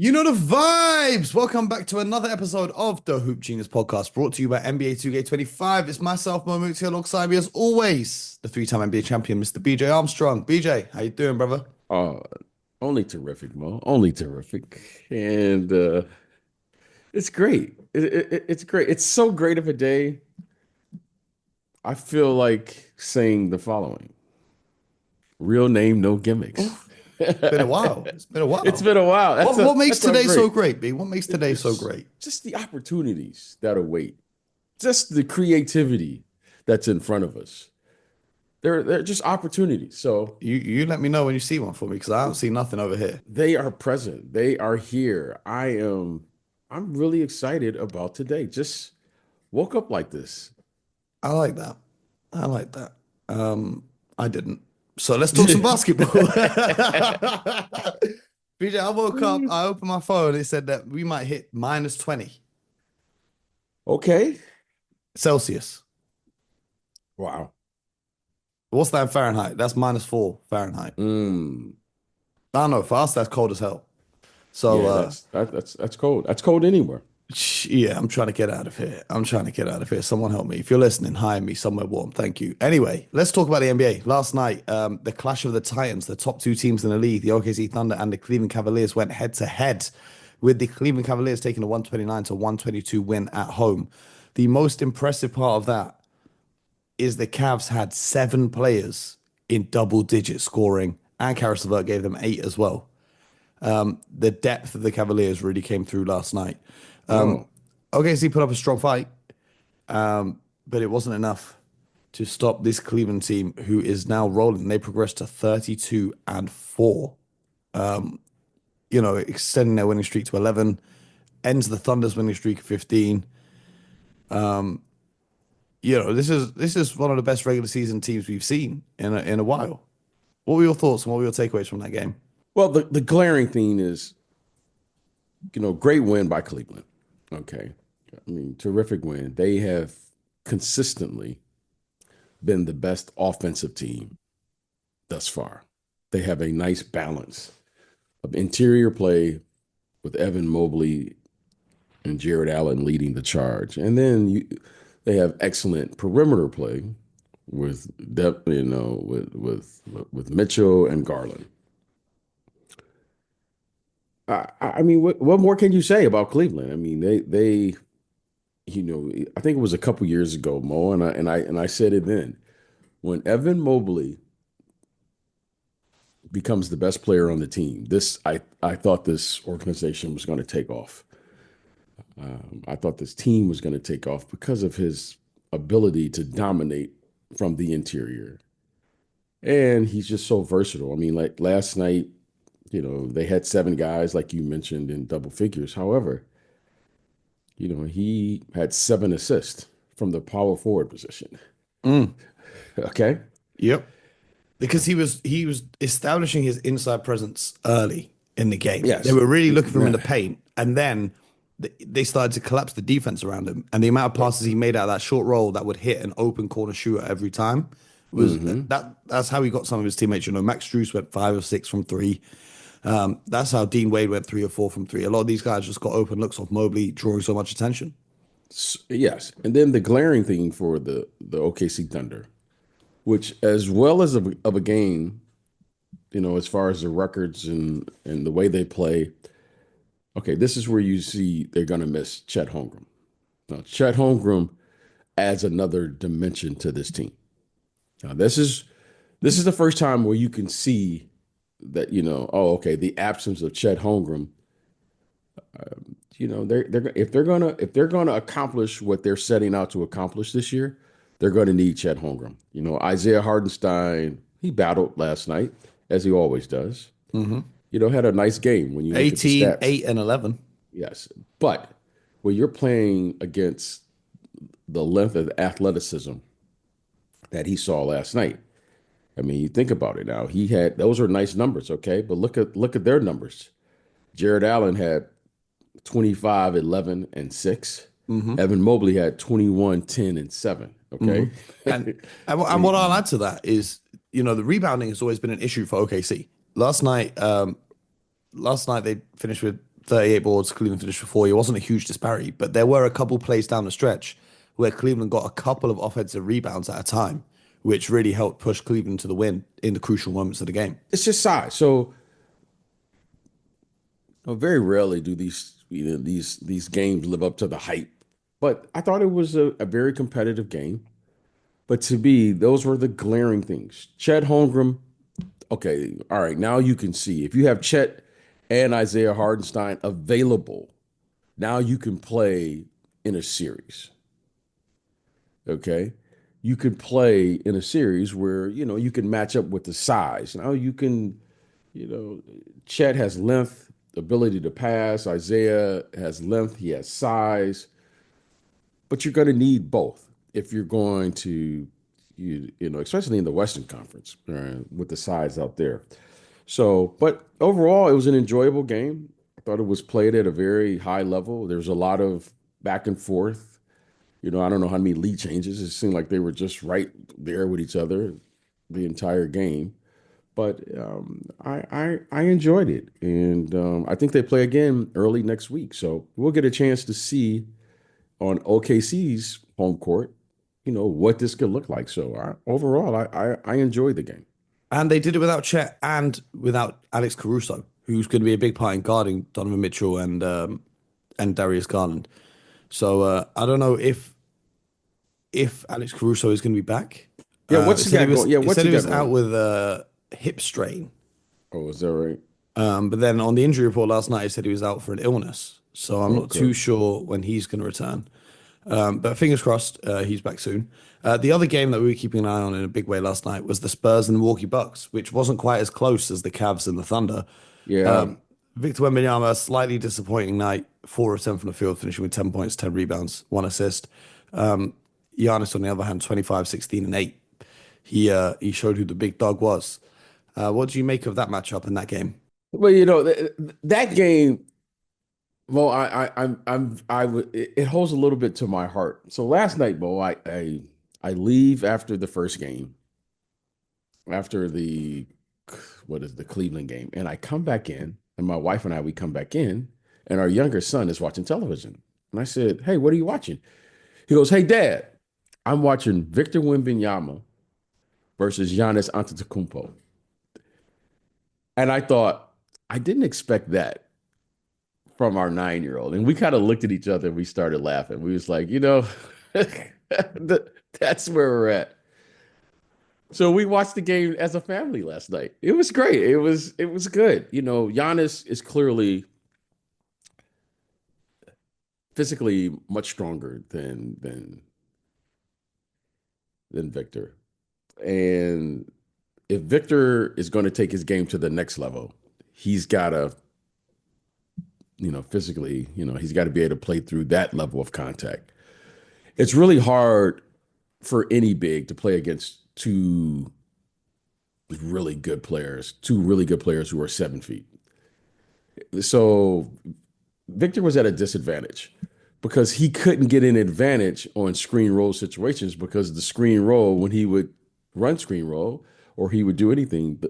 You know the vibes. Welcome back to another episode of the Hoop Genius podcast, brought to you by NBA 2K25. It's myself, Mooncey, alongside me as always, the three-time NBA champion, Mr. BJ Armstrong. BJ, how you doing, brother? Uh, Only terrific, Mo. Only terrific, and it's great. It's great. It's so great of a day. I feel like saying the following: Real name, no gimmicks. Oh, been a while. It's been a It's while. been a while. What makes That sounds today so great. great, B? What makes today so It's great? just the opportunities that await, just the creativity that's in front of us. They're just opportunities. So You let me know when you see one for me, because I don't see nothing over here. they are present. They are here. I'm really excited about today. Just woke up like this. I like that. I like that. I didn't. So let's talk some basketball. BJ, I woke up, I opened my phone, it said that we might hit minus 20 Okay. Celsius. Wow. What's that in Fahrenheit? That's -4 Fahrenheit. Mm. I don't know. For us, that's cold as hell. So, Yeah, that's cold. That's cold anywhere. yeah, I'm trying to get out of here. I'm trying to get out of here. Someone help me. If you're listening, hire me somewhere warm. Thank you. Anyway, let's talk about the NBA. Last night, the clash of the Titans, the top two teams in the league, the OKC Thunder and the Cleveland Cavaliers went head to head, with the Cleveland Cavaliers taking a 129 to 122 win at home. The most impressive part of that is the Cavs had seven players in double digit scoring, and Karis LeVert gave them eight as well. The depth of the Cavaliers really came through last night. Oh, OKC put up a strong fight, but it wasn't enough to stop this Cleveland team, who is now rolling. They progressed to 32 and 4, extending their winning streak to 11, ends the Thunder's winning streak of 15. This is one of the best regular season teams we've seen in a while. What were your thoughts and what were your takeaways from that game? well, the glaring thing is, great win by Cleveland. Okay. I mean, terrific win. They have consistently been the best offensive team thus far. They have a nice balance of interior play with Evan Mobley and Jared Allen leading the charge. And then they have excellent perimeter play with with Mitchell and Garland. I mean, what more can you say about Cleveland? I mean, I think it was a couple years ago, Mo, and I said it then. When Evan Mobley becomes the best player on the team, I thought this organization was going to take off. I thought this team was going to take off because of his ability to dominate from the interior. And he's just so versatile. I mean, like last night, they had seven guys, like you mentioned, in double figures. However, he had seven assists from the power forward position. Mm, Okay. yep. Because he was establishing his inside presence early in the game. They Yes. were really looking for him in Yeah. the paint, and then they started to collapse the defense around him. And the amount of passes he made out of that short roll that would hit an open corner shooter every time was Hmm. that's how he got some of his teammates. Max Strus went 5 or 6 from three. That's how Dean Wade went 3 or 4 from three. A lot of these guys just got open looks off Mobley, drawing so much attention. Yes. And then the glaring thing for the OKC Thunder, which as well as of a game, as far as the records and the way they play. Okay, this is where you see they're going to miss Chet Holmgren. Now, Chet Holmgren adds another dimension to this team. Now, this is the first time where you can see that oh, okay, the absence of Chet Holmgren. They're if they're gonna accomplish what they're setting out to accomplish this year, they're going to need Chet Holmgren. Isaiah Hardenstein, he battled last night as he always does. Hmm. Had a nice game when you look at the 18, stats. 8, and 11. Yes, but when you're playing against the length of athleticism that he saw last night, I mean, you think about it now. He had those are nice numbers, okay? But look at their numbers. Jared Allen had 25, 11, and 6. Hmm. Evan Mobley had 21, 10, and 7. Hmm. Okay. And, and what I'll add to that is, the rebounding has always been an issue for OKC. Last night they finished with 38 boards. Cleveland finished with 40. It wasn't a huge disparity, but there were a couple plays down the stretch where Cleveland got a couple of offensive rebounds at a time, which really helped push Cleveland to the win in the crucial moments of the game. It's just size. So very rarely do these games live up to the hype. But I thought it was a very competitive game. But to me, those were the glaring things. Chet Holmgren, okay, all right, now you can see. If you have Chet and Isaiah Hardenstein available, now you can play in a series. Okay? You can play in a series where, you can match up with the size. Now you can, Chet has length, ability to pass. Isaiah has length, he has size. But you're going to need both if you're going to, especially in the Western Conference with the size out there. So, but overall, it was an enjoyable game. I thought it was played at a very high level. There was a lot of back and forth. I don't know how many lead changes. It seemed like they were just right there with each other the entire game. But I enjoyed it. And I think they play again early next week. So we'll get a chance to see on OKC's home court, what this could look like. So overall, I enjoyed the game. And they did it without Chet and without Alex Caruso, who's going to be a big part in guarding Donovan Mitchell and Darius Garland. So I don't know if Alex Caruso is going to be back. Yeah, what's he got going? Yeah, what's he was out with a hip strain. Oh, is that right? But then on the injury report last night, he said he was out for an illness. So I'm not too sure when he's going to return. But fingers crossed, he's back soon. The other game that we were keeping an eye on in a big way last night was the Spurs and the Milwaukee Bucks, which wasn't quite as close as the Cavs and the Thunder. Yeah. Victor Wembanyama, slightly disappointing night, 4 of 10 from the field, finishing with 10 points, 10 rebounds, 1 assist. Giannis, on the other hand, 25, 16, and 8. He showed who the big dog was. What do you make of that matchup in that game? Well, that game. Well, it holds a little bit to my heart. So last night, Bo, I leave after the first game, after the Cleveland game, and I come back in, and my wife and we come back in, and our younger son is watching television. And I said, "Hey, what are you watching?" He goes, "Hey, Dad, I'm watching Victor Wembanyama versus Giannis Antetokounmpo." And I thought, I didn't expect that from our 9-year-old. And we kind of looked at each other and we started laughing. We was like, that's where we're at. So we watched the game as a family last night. It was great. It was good. Giannis is clearly physically much stronger than Victor. And if Victor is going to take his game to the next level, he's got to physically, he's got to be able to play through that level of contact. It's really hard for any big to play against two really good players who are 7 feet. So Victor was at a disadvantage because he couldn't get an advantage on screen roll situations because the screen roll, when he would run screen roll or he would do anything,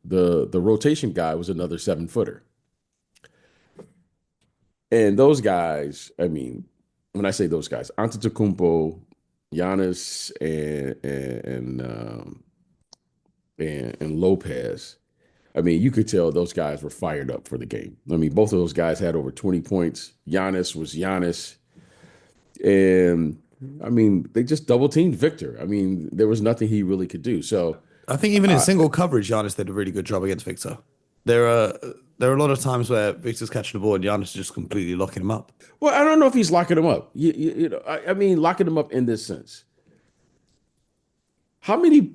the rotation guy was another 7-footer. And those guys, I mean, when I say those guys, Antetokounmpo, Giannis, and Lopez, I mean, you could tell those guys were fired up for the game. I mean, both of those guys had over 20 points. Giannis was Giannis. And, I mean, they just double-teamed Victor. I mean, there was nothing he really could do. So I think even in single coverage, Giannis did a really good job against Victor. There are a lot of times where Victor's catching the ball and Giannis is just completely locking him up. Well, I don't know if he's locking him up. I mean, locking him up in this sense. How many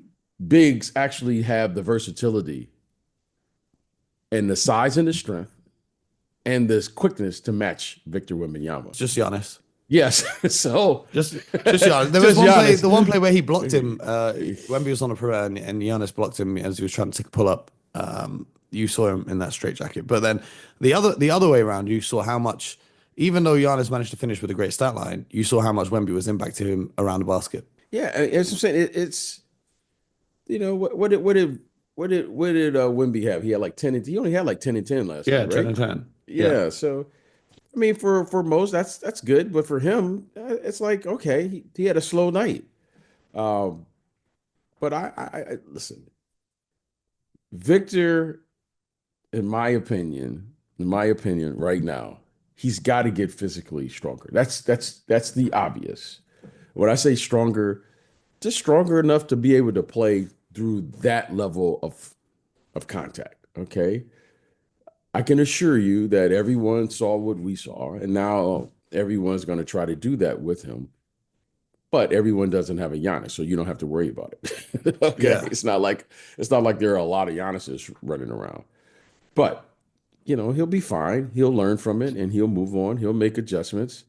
bigs actually have the versatility and the size and the strength and this quickness to match Victor Wembanyama? It's just Giannis. Yes. So just Giannis. There was the one play where he blocked him. Wemby was on a perimeter and Giannis blocked him as he was trying to take a pull up. You saw him in that straitjacket. But then the other way around, you saw how much, even though Giannis managed to finish with a great stat line, you saw how much Wemby was impacting him around the basket. Yeah, as I'm saying, it's what did Wemby have? He had like 10 and he only had like 10 and 10 last night, right? 10 and 10. Yeah. Yeah. So I mean, for most, that's good, but for him, it's like okay, he had a slow night. Um, but listen, Victor, in my opinion, right now, he's got to get physically stronger. That's the obvious. When I say stronger, just stronger enough to be able to play through that level of contact. Okay, I can assure you that everyone saw what we saw, and now everyone's going to try to do that with him. But everyone doesn't have a Giannis, so you don't have to worry about it. Okay, Yeah. it's not like there are a lot of Giannis's running around. But he'll be fine. He'll learn from it and he'll move on. He'll make adjustments.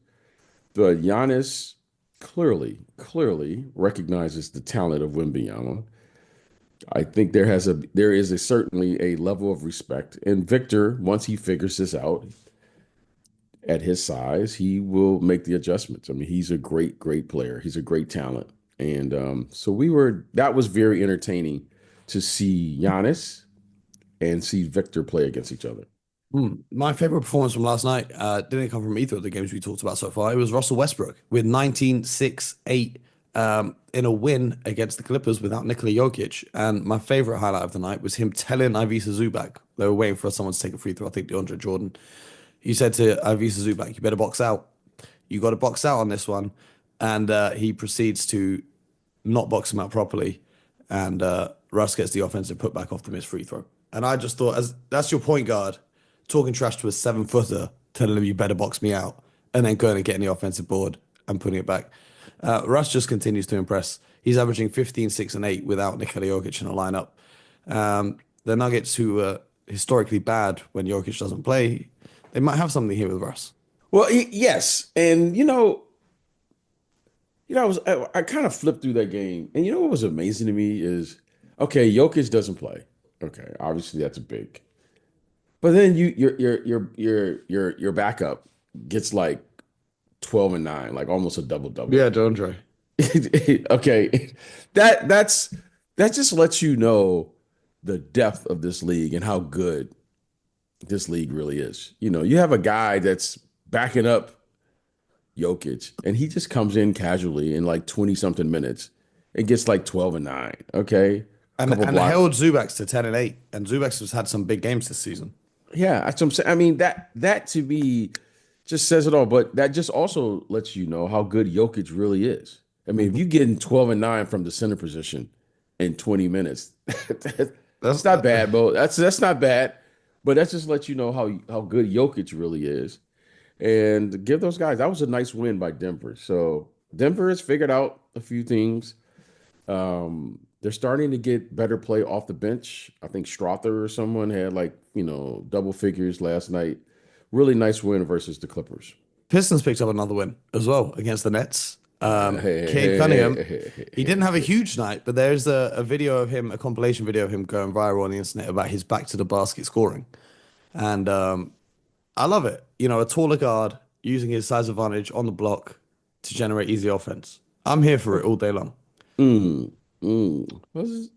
But Giannis clearly recognizes the talent of Wemby. I think there is certainly a level of respect. And Victor, once he figures this out at his size, he will make the adjustments. I mean, he's a great player. He's a great talent. And so that was very entertaining to see Giannis and see Victor play against each other. My favorite performance from last night didn't come from either of the games we talked about so far. It was Russell Westbrook with 19, 6, 8 in a win against the Clippers without Nikola Jokic. And my favorite highlight of the night was him telling Ivica Zubac, they were waiting for someone to take a free throw, I think DeAndre Jordan. He said to Ivica Zubac, you better box out. You got to box out on this one. And he proceeds to not box him out properly. And Russ gets the offensive putback off the missed free throw. And I just thought, as that's your point guard talking trash to a 7-footer, telling him you better box me out, and then going and getting the offensive board and putting it back. Russ just continues to impress. He's averaging 15, 6, and 8 without Nikola Jokic in the lineup. The Nuggets, who are historically bad when Jokic doesn't play, they might have something here with Russ. Well, yes, and I kind of flipped through that game, and what was amazing to me is, okay, Jokic doesn't play. Okay, obviously that's a big. But then your backup gets like 12 and 9, like almost a double double. Yeah, DeAndre. Okay, that just lets you know the depth of this league and how good this league really is. You have a guy that's backing up Jokic, and he just comes in casually in like 20 something minutes and gets like 12 and 9. Okay. A And couple and blocks. held Zubac's to 10 and 8. And Zubac's has had some big games this season. Yeah, that's what I'm saying. I mean, that to me just says it all, but that just also lets you know how good Jokic really is. I mean, if Mhm. you getting 12 and 9 from the center position in 20 minutes, That's that's not bad, bro. That's not bad. But that just lets you know how good Jokic really is. And give those guys, that was a nice win by Denver. So Denver has figured out a few things. They're starting to get better play off the bench. I think Strother or someone had like, double figures last night. Really nice win versus the Clippers. Pistons picked up another win as well against the Nets. Hey, Cade hey, Cunningham, hey, hey, hey, he hey, didn't have a hey. huge night, but there's a video of him, a compilation video of him going viral on the internet about his back to the basket scoring. And I love it. A taller guard using his size advantage on the block to generate easy offense. I'm here for it all day long. Mm, mm.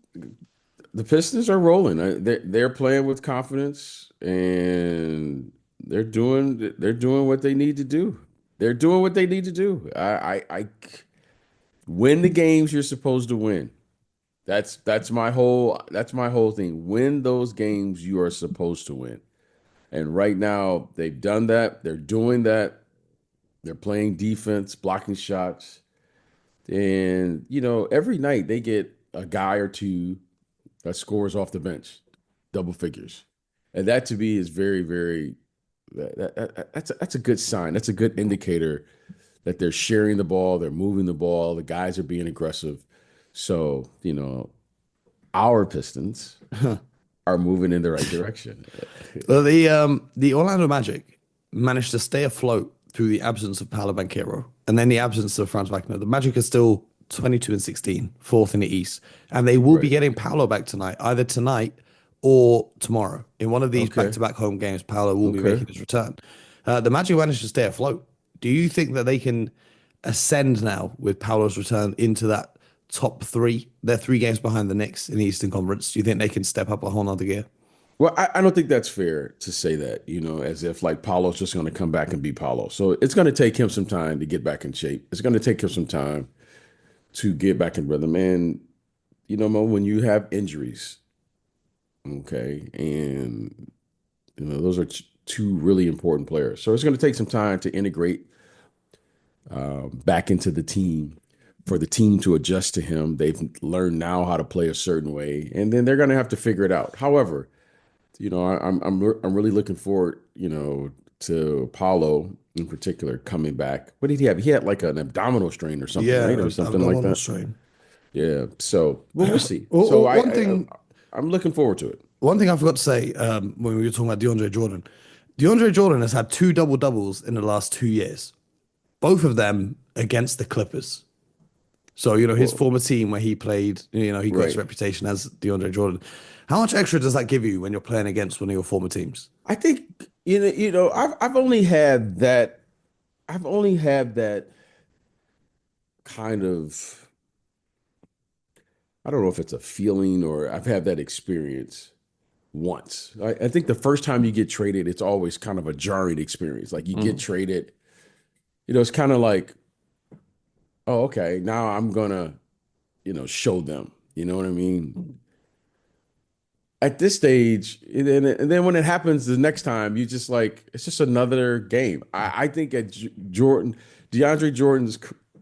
The Pistons are rolling. They're playing with confidence, and they're doing what they need to do. They're doing what they need to do. I win the games you're supposed to win. That's my whole thing. Win those games you are supposed to win. And right now they've done that. They're doing that. They're playing defense, blocking shots. And every night they get a guy or two that scores off the bench, double figures. And that to me is very, very that's a good sign. That's a good indicator that they're sharing the ball, they're moving the ball, the guys are being aggressive. So, our Pistons are moving in the right direction. Well, the Orlando Magic managed to stay afloat through the absence of Paolo Banchero and then the absence of Franz Wagner. The Magic are still 22 and 16, fourth in the East, and they will be Right. getting Paolo back tonight, either tonight or tomorrow. In one of these Okay. back-to-back home games, Paolo will be Okay. making his return. The Magic managed to stay afloat. Do you think that they can ascend now with Paolo's return into that top three? They're 3 games behind the Knicks in the Eastern Conference. Do you think they can step up a whole nother gear? Well, I don't think that's fair to say that, as if like Paulo's just going to come back and be Paulo. So it's going to take him some time to get back in shape. It's going to take him some time to get back in rhythm. And, Mo, when you have injuries, okay, and, those are two really important players. So it's going to take some time to integrate back into the team for the team to adjust to him. They've learned now how to play a certain way, and then they're going to have to figure it out. However, I'm really looking forward, to Paulo in particular coming back. What did he have? He had like an abdominal strain or something, Yeah, right, or something like abdominal that. strain. Yeah. So, well, we'll see. So Well, one thing, I'm looking forward to it. one thing I forgot to say when we were talking about DeAndre Jordan, DeAndre Jordan has had two double doubles in the last 2 years, both of them against the Clippers. So, his Well, former team where he played, he got his right. reputation as DeAndre Jordan. How much extra does that give you when you're playing against one of your former teams? I think I've only had that. I've only had that kind of. I don't know if it's a feeling or I've had that experience once. I think the first time you get traded, it's always kind of a jarring experience. Like you get Mm. traded, it's kind of like, oh, okay, now I'm gonna, show them. You know what I mean? At this stage, and then when it happens the next time, you just like it's just another game. I think at DeAndre Jordan's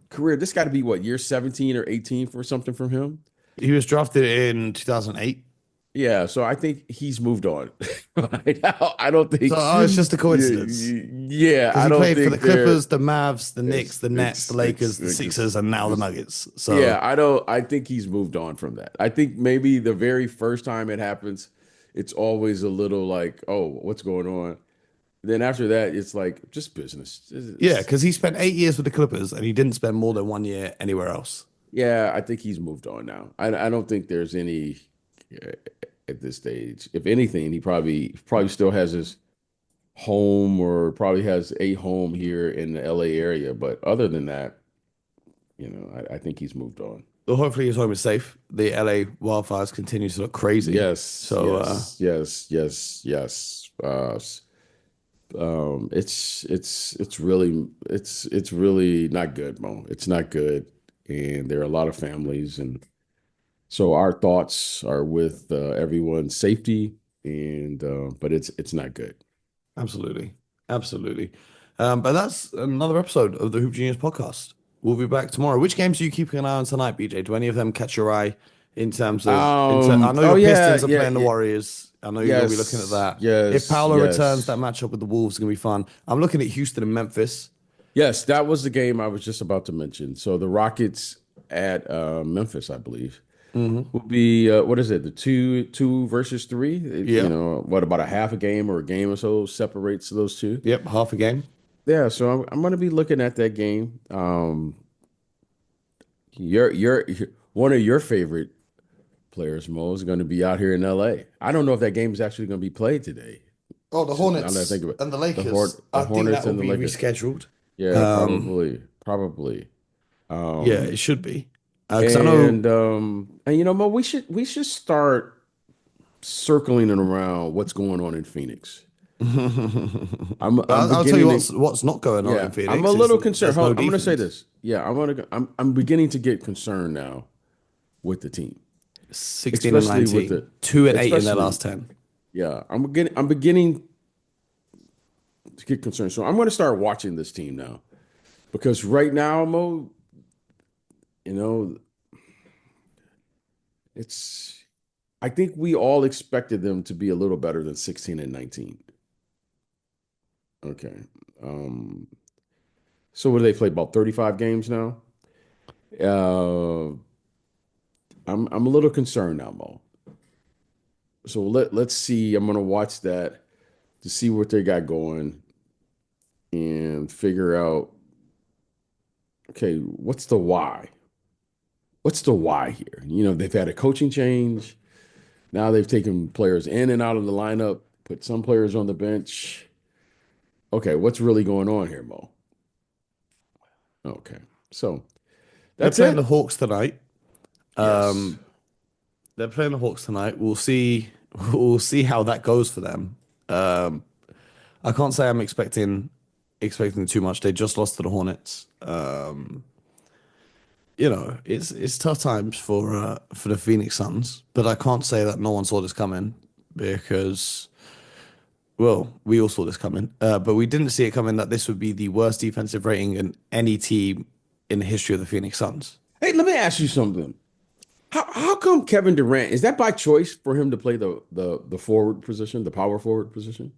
career, this got to be what year 17 or 18 for something from him. He was drafted in 2008. Yeah, so I think he's moved on. Right now, I don't So, think. it's just a Yeah, coincidence yeah, because I he don't played for the think they're. Clippers, the Mavs, the Knicks, the Nets, the Lakers, the Sixers, and now the It's Nuggets. yeah, So, I don't. I think he's moved on from that. I think maybe the very first time it happens, it's always a little like, oh, what's going on? Then after that, it's like just business. yeah, because he spent 8 years with the Clippers and he didn't spend more than 1 year anywhere else. Yeah, I think he's moved on now. I don't think there's any uh, at this stage. If anything, he probably still has his home or probably has a home here in the LA area. But other than that, I think he's moved on. Well, hopefully his home is safe. The LA wildfires continue to look crazy. Yes, So, yes, yes, yes, yes. It's really not good, Mo. It's not good, and there are a lot of families, and so our thoughts are with everyone's safety, and but it's not good. absolutely. Absolutely. But that's another episode of the Hoop Genius podcast. We'll be back tomorrow. Which games are you keeping an eye on tonight, BJ? Do any of them catch your eye in terms of I know Oh your yeah, Pistons are yeah, playing the yeah. Warriors. I know you're gonna be looking at Yes, that. If yes, Paolo returns, that yes, matchup with the Wolves is gonna be fun. I'm looking at Houston and Memphis. yes. That was the game I was just about to mention. So the Rockets at Memphis, I believe, Hmm. will be what is it? The two versus three? Yep. What about a half a game or a game or so separates those two? Yep. Half a game. Yeah, so I'm going to be looking at that game. Your one of your favorite players, Mo, is going to be out here in LA. I don't know if that game is actually going to be played today. Oh, the Now that I Hornets think of it, and the the Lakers. The I think that Hornets will and the be Lakers. rescheduled. Yeah, Um, probably. yeah, Um, it should be. Because I know. and Mo, we should start circling it around what's going on in Phoenix. I'm I'll tell you beginning to what's not going on yeah, in I'm a Phoenix is little concerned. there's no I'm going to say defense. this. Yeah, I'm beginning to get concerned now with the team, 16 and especially with 19, the 2 and 8 in their especially last 10. yeah, I'm beginning to get concerned. So I'm going to start watching this team now because right now, Mo, you know, it's I think we all expected them to be a little better than 16 and 19. Okay. Um, so what do they play about 35 games now? Uh, I'm a little concerned now, Mo. So let's see. I'm gonna watch that to see what they got going and figure out, okay, what's the why? What's the why here? They've had a coaching change. Now they've taken players in and out of the lineup, put some players on the bench. Okay, what's really going on here, Mo? Okay. So They're that's playing the it. Hawks tonight. Yes. Um, they're playing the Hawks tonight. We'll see. we'll see how that goes for them. Um, I can't say I'm expecting too much. They just lost to the Hornets. It's tough times for the Phoenix Suns, but I can't say that no one saw this coming because, well, we all saw this coming, but we didn't see it coming that this would be the worst defensive rating in any team in the history of the Phoenix Suns. Hey, let me ask you something. How come Kevin Durant, is that by choice for him to play the forward position, the power forward position?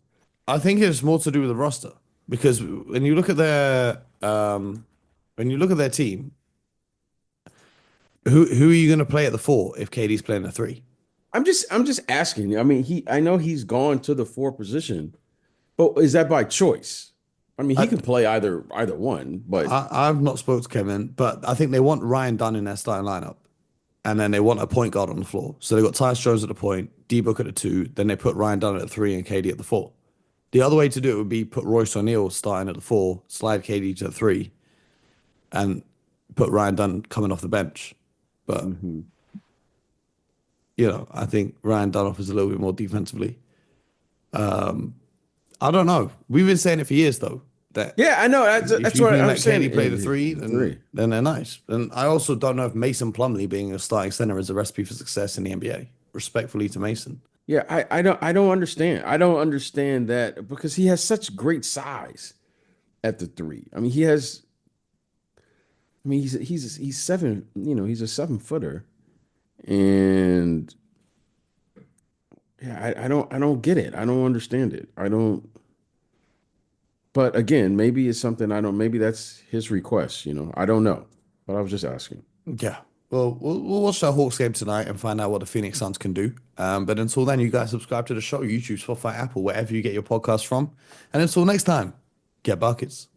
I think it's more to do with the roster because when you look at their team, who are you going to play at the four if KD's playing the three? I'm just asking. I mean, I know he's gone to the four position, but is that by choice? I mean, he can play either one, but I've not spoke to Kevin, but I think they want Ryan Dunn in their starting lineup, and then they want a point guard on the floor. So they got Tyus Jones at the point, D Book at the two, then they put Ryan Dunn at the three and KD at the four. The other way to do it would be put Royce O'Neal starting at the four, slide KD to the three, and put Ryan Dunn coming off the bench. But I think Ryan Dunn offers a little bit more defensively. I don't know. We've been saying it for years though. That yeah, I know. That's what I'm saying. KD play the three, then they're nice. And I also don't know if Mason Plumlee being a starting center is a recipe for success in the NBA. Respectfully to Mason. Yeah, I don't understand. I don't understand that because he has such great size at the three. I mean, he's seven, he's a 7-footer. And yeah, I don't get it. I don't understand it. I don't. But again, maybe it's something maybe that's his request, I don't know. But I was just asking. Yeah. Well, we'll watch that Hawks game tonight and find out what the Phoenix Suns can do. But until then, you guys subscribe to the show, YouTube, Spotify, Apple, wherever you get your podcast from. And until next time, get buckets.